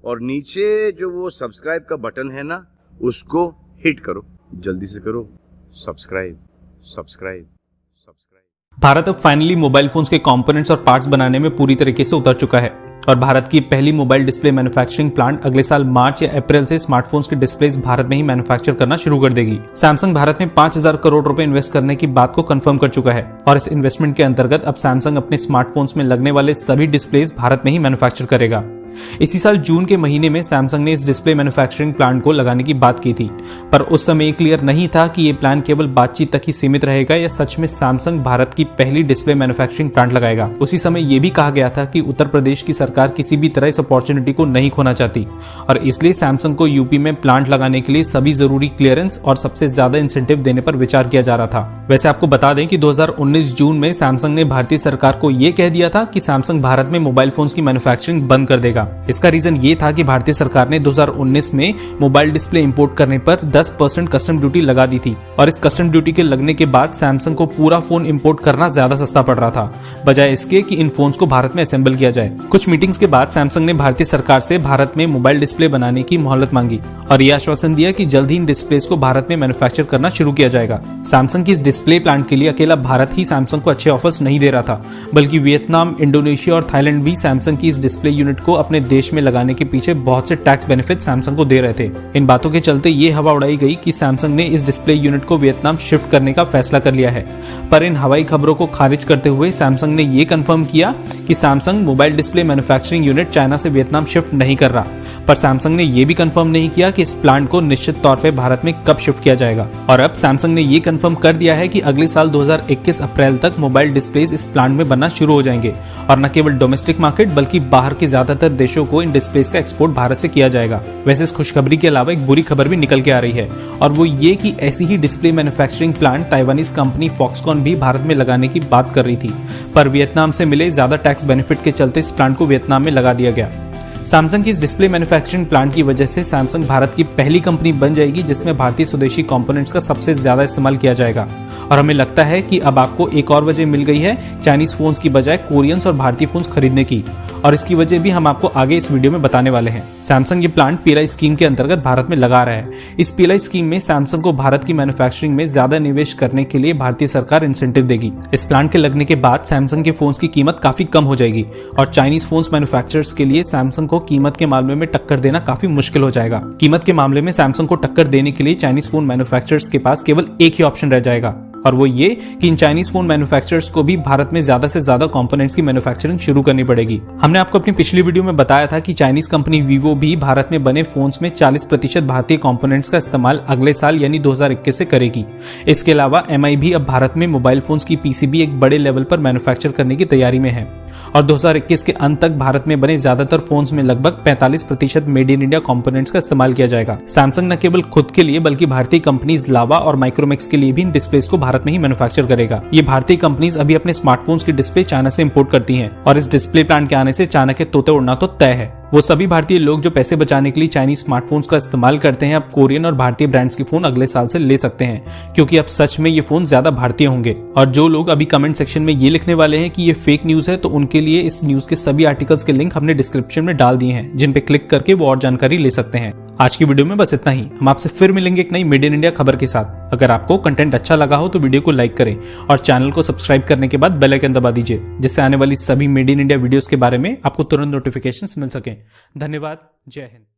और नीचे जो वो सब्सक्राइब का बटन है ना, उसको हिट करो, जल्दी से करो सब्सक्राइब। भारत अब फाइनली मोबाइल फोन्स के कंपोनेंट्स और पार्ट्स बनाने में पूरी तरीके से उतर चुका है और भारत की पहली मोबाइल डिस्प्ले मैन्युफैक्चरिंग प्लांट अगले साल मार्च या अप्रैल से स्मार्टफोन्स के डिस्प्लेस भारत में ही मैन्युफैक्चर करना शुरू कर देगी। सैमसंग भारत में 5,000 करोड़ रुपए इन्वेस्ट करने की बात को कंफर्म कर चुका है और इस इन्वेस्टमेंट के अंतर्गत अब सैमसंग अपने स्मार्टफोन्स में लगने वाले सभी डिस्प्लेस भारत में ही मैन्युफैक्चर करेगा। इसी साल जून के महीने में सैमसंग ने इस डिस्प्ले मैन्युफैक्चरिंग प्लांट को लगाने की बात की थी, पर उस समय क्लियर नहीं था कि ये प्लान केवल बातचीत तक ही सीमित रहेगा या सच में सैमसंग भारत की पहली डिस्प्ले मैन्युफैक्चरिंग प्लांट लगाएगा। उसी समय यह भी कहा गया था कि उत्तर प्रदेश की सरकार किसी भी तरह इस अपॉर्चुनिटी को नहीं खोना चाहती और इसलिए सैमसंग को यूपी में प्लांट लगाने के लिए सभी जरूरी क्लियरेंस और सबसे ज्यादा इंसेंटिव देने पर विचार किया जा रहा था। वैसे आपको बता दें कि 2019 जून में सैमसंग ने भारतीय सरकार को यह कह दिया था कि सैमसंग भारत में मोबाइल फोन्स की मैन्युफैक्चरिंग बंद कर देगा। इसका रीजन ये था कि भारतीय सरकार ने 2019 में मोबाइल डिस्प्ले इंपोर्ट करने पर 10% कस्टम ड्यूटी लगा दी थी और इस कस्टम ड्यूटी के लगने के बाद सैमसंग को पूरा फोन इंपोर्ट करना ज्यादा सस्ता पड़ रहा था, बजाय इसके कि इन फोन्स को भारत में असेंबल किया जाए। कुछ मीटिंग्स के बाद सैमसंग ने भारतीय सरकार से भारत में मोबाइल डिस्प्ले बनाने की मोहलत मांगी और यह आश्वासन दिया कि जल्द ही इन डिस्प्लेस को भारत में मैन्युफैक्चर करना शुरू किया जाएगा। सैमसंग की इस डिस्प्ले प्लांट के लिए अकेला भारत ही सैमसंग को अच्छे ऑफर्स नहीं दे रहा था, बल्कि वियतनाम, इंडोनेशिया और थाईलैंड भी सैमसंग की इस डिस्प्ले यूनिट को अपने देश में लगाने के पीछे बहुत से टैक्स बेनिफिट सैमसंग को दे रहे थे। इन बातों के चलते ये हवा उड़ाई गई कि सैमसंग ने इस डिस्प्ले यूनिट को वियतनाम शिफ्ट करने का फैसला कर लिया है, पर इन हवाई खबरों को खारिज करते हुए सैमसंग ने यह कंफर्म किया कि Samsung mobile display manufacturing unit China से वियतनाम शिफ्ट नहीं कर रहा। पर सैमसंग ने यह भी कंफर्म नहीं किया कि इस प्लांट को निश्चित तौर पर भारत में कब शिफ्ट किया जाएगा। और अब सैमसंग ने यह कंफर्म कर दिया है कि अगले साल 2021 अप्रैल तक मोबाइल डिस्प्लेस इस प्लांट में बनना शुरू हो जाएंगे और न केवल डोमेस्टिक मार्केट बल्कि बाहर के ज्यादातर देशों को इन डिस्प्लेस का एक्सपोर्ट भारत से किया जाएगा। वैसे इस खुशखबरी के अलावा एक बुरी खबर भी निकल के आ रही है और वो ये कि ऐसी ही display manufacturing plant Taiwanese company Foxconn भी भारत में लगाने की बात कर रही थी, पर वियतनाम से मिले ज्यादा टैक्स बेनिफिट के चलते इस प्लांट को वियतनाम में लगा दिया गया। सैमसंग की इस डिस्प्ले मैन्युफैक्चरिंग प्लांट की वजह से सैमसंग भारत की पहली कंपनी बन जाएगी जिसमें भारतीय स्वदेशी कंपोनेंट्स का सबसे ज्यादा इस्तेमाल किया जाएगा और हमें लगता है कि अब आपको एक और वजह मिल गई है चाइनीज फोन्स की बजाय कोरियंस और भारतीय फोन्स खरीदने की, और इसकी वजह भी हम आपको आगे इस वीडियो में बताने वाले हैं। सैमसंग ये प्लांट पीएलआई स्कीम के अंतर्गत भारत में लगा रहा है। इस पीएलआई स्कीम में सैमसंग को भारत की मैन्युफैक्चरिंग में ज्यादा निवेश करने के लिए भारतीय सरकार इंसेंटिव देगी। इस प्लांट के लगने के बाद सैमसंग के फोन्स की कीमत काफी कम हो जाएगी और चाइनीज फोन्स मैन्युफैक्चरर्स के लिए सैमसंग को कीमत के मामले में टक्कर देना काफी मुश्किल हो जाएगा। कीमत के मामले में सैमसंग को टक्कर देने के लिए चाइनीज फोन मैन्युफैक्चरर्स के पास केवल एक ही ऑप्शन रह जाएगा और वो ये कि इन चाइनीज फोन मैन्युफैक्चरर्स को भी भारत में ज्यादा से ज्यादा कंपोनेंट्स की मैन्युफैक्चरिंग शुरू करनी पड़ेगी। हमने आपको अपनी पिछली वीडियो में बताया था कि चाइनीज कंपनी वीवो भी भारत में बने फोन्स में 40% भारतीय कंपोनेंट्स का इस्तेमाल अगले साल यानी 2021 से करेगी। इसके अलावा एमआई भी अब भारत में मोबाइल फोन्स की पीसीबी एक बड़े लेवल पर मैन्युफैक्चर करने की तैयारी में है और 2021 के अंत तक भारत में बने ज्यादातर फोन्स में लगभग 45% मेड इन इंडिया कंपोनेंट्स का इस्तेमाल किया जाएगा। सैमसंग न केवल खुद के लिए बल्कि भारतीय कंपनीज लावा और माइक्रोमैक्स के लिए भी इन डिस्प्लेस को भारत में ही मैन्युफैक्चर करेगा। ये भारतीय कंपनीज अभी अपने स्मार्टफोन्स की डिस्प्ले चाइना से इंपोर्ट करती हैं और इस डिस्प्ले प्लांट के आने से चाइना के तोते उड़ना तो तय है। वो सभी भारतीय लोग जो पैसे बचाने के लिए चाइनीज स्मार्टफोन्स का इस्तेमाल करते हैं अब कोरियन और भारतीय ब्रांड्स के फोन अगले साल से ले सकते हैं, क्योंकि अब सच में ये फोन ज्यादा भारतीय होंगे। और जो लोग अभी कमेंट सेक्शन में ये लिखने वाले हैं कि ये फेक न्यूज है, तो उनके लिए इस न्यूज के सभी आर्टिकल्स के लिंक हमने डिस्क्रिप्शन में डाल दिए हैं, जिन पे क्लिक करके वो और जानकारी ले सकते हैं। आज की वीडियो में बस इतना ही। हम आपसे फिर मिलेंगे एक नई मेड इन इंडिया खबर के साथ। अगर आपको कंटेंट अच्छा लगा हो तो वीडियो को लाइक करें और चैनल को सब्सक्राइब करने के बाद बेल आइकन दबा दीजिए, जिससे आने वाली सभी मेड इन इंडिया वीडियोस के बारे में आपको तुरंत नोटिफिकेशंस मिल सकें। धन्यवाद। जय हिंद।